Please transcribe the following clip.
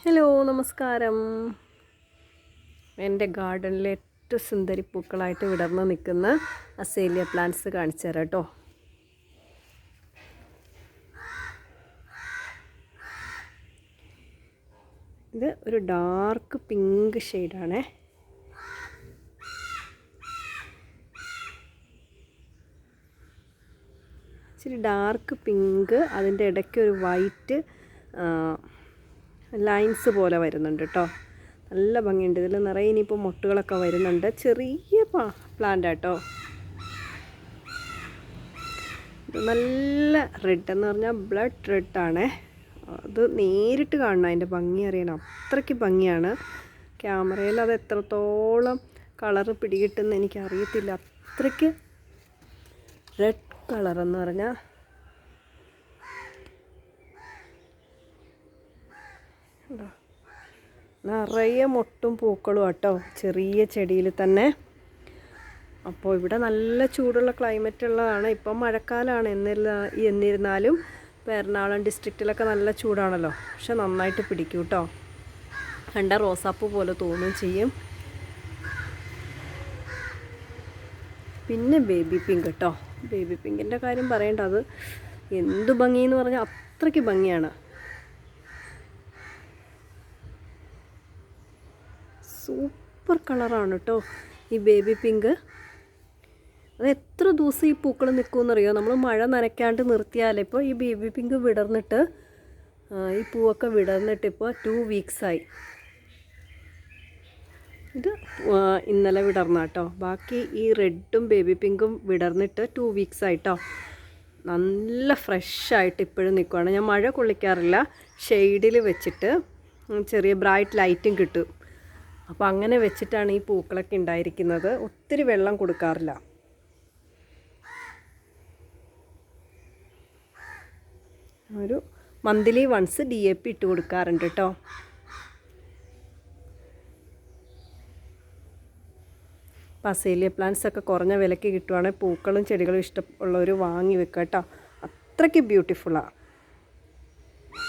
Hello നമസ്കാരം. എൻ്റെ ഗാർഡനിലെ ഏറ്റവും സുന്ദരി പൂക്കളായിട്ട് വിടർന്ന് നിൽക്കുന്ന അസേലിയ പ്ലാന്റ്സ് കാണിച്ചു തരാം കേട്ടോ. ഇത് ഒരു ഡാർക്ക് പിങ്ക് ഷെയ്ഡാണേ. ഇച്ചിരി ഡാർക്ക് പിങ്ക്, അതിൻ്റെ ഇടയ്ക്ക് ഒരു വൈറ്റ് ലൈൻസ് പോലെ വരുന്നുണ്ട് കേട്ടോ. നല്ല ഭംഗിയുണ്ട്. ഇതിൽ നിറയെ ഇനിയിപ്പോൾ മൊട്ടുകളൊക്കെ വരുന്നുണ്ട്. ചെറിയ പ്ലാന്റ് കേട്ടോ. ഇത് നല്ല റെഡ് എന്ന് പറഞ്ഞാൽ ബ്ലഡ് റെഡാണ്. അത് നേരിട്ട് കാണണം, അതിൻ്റെ ഭംഗി അറിയണം. അത്രയ്ക്ക് ഭംഗിയാണ്. ക്യാമറയിൽ അത് എത്രത്തോളം കളറ് പിടികിട്ടുമെന്ന് എനിക്കറിയത്തില്ല. അത്രയ്ക്ക് റെഡ് കളറെന്ന് പറഞ്ഞാൽ നിറയെ മൊട്ടും പൂക്കളും കേട്ടോ, ചെറിയ ചെടിയിൽ തന്നെ. അപ്പോൾ ഇവിടെ നല്ല ചൂടുള്ള ക്ലൈമറ്റ് ഉള്ളതാണ്. ഇപ്പം മഴക്കാലമാണ്. എന്നിരുന്നാലും എറണാകുളം ഡിസ്ട്രിക്റ്റിലൊക്കെ നല്ല ചൂടാണല്ലോ. പക്ഷെ നന്നായിട്ട് പിടിക്കും കേട്ടോ. കണ്ട റോസാപ്പൂ പോലെ തോന്നും ചെയ്യും. പിന്നെ ബേബി പിങ്ക് കേട്ടോ. ബേബി പിങ്കിൻ്റെ കാര്യം പറയേണ്ട, അത് എന്ത് ഭംഗിയെന്ന് പറഞ്ഞാൽ അത്രയ്ക്ക് ഭംഗിയാണ്. സൂപ്പർ കളറാണ് കേട്ടോ ഈ ബേബി പിങ്ക്. അത് എത്ര ദിവസം ഈ പൂക്കൾ നിൽക്കുമെന്നറിയോ? നമ്മൾ മഴ നനയ്ക്കാണ്ട് നിർത്തിയാൽ ഇപ്പോൾ ഈ ബേബി പിങ്ക് വിടർന്നിട്ട്, ഈ പൂവൊക്കെ വിടർന്നിട്ട് ഇപ്പോൾ 2 വീക്സായി. ഇത് ഇന്നലെ വിടർന്ന കേട്ടോ. ബാക്കി ഈ റെഡും ബേബി പിങ്കും വിടർന്നിട്ട് 2 വീക്സായിട്ടോ. നല്ല ഫ്രഷായിട്ട് ഇപ്പോഴും നിൽക്കുകയാണ്. ഞാൻ മഴ കൊള്ളിക്കാറില്ല, ഷെയ്ഡിൽ വെച്ചിട്ട് ചെറിയ ബ്രൈറ്റ് ലൈറ്റും കിട്ടും. അപ്പോൾ അങ്ങനെ വെച്ചിട്ടാണ് ഈ പൂക്കളൊക്കെ ഉണ്ടായിരിക്കുന്നത്. ഒത്തിരി വെള്ളം കൊടുക്കാറില്ല. ഒരു മന്ത്ലി വൺസ് DAP ഇട്ട് കൊടുക്കാറുണ്ട് കേട്ടോ. അസേലിയ പ്ലാന്റ്സ് ഒക്കെ കുറഞ്ഞ വിലയ്ക്ക് കിട്ടുവാണെങ്കിൽ പൂക്കളും ചെടികളും ഇഷ്ടമുള്ളവർ വാങ്ങി വെക്കുക കേട്ടോ. അത്രയ്ക്ക് ബ്യൂട്ടിഫുള്ളാണ്.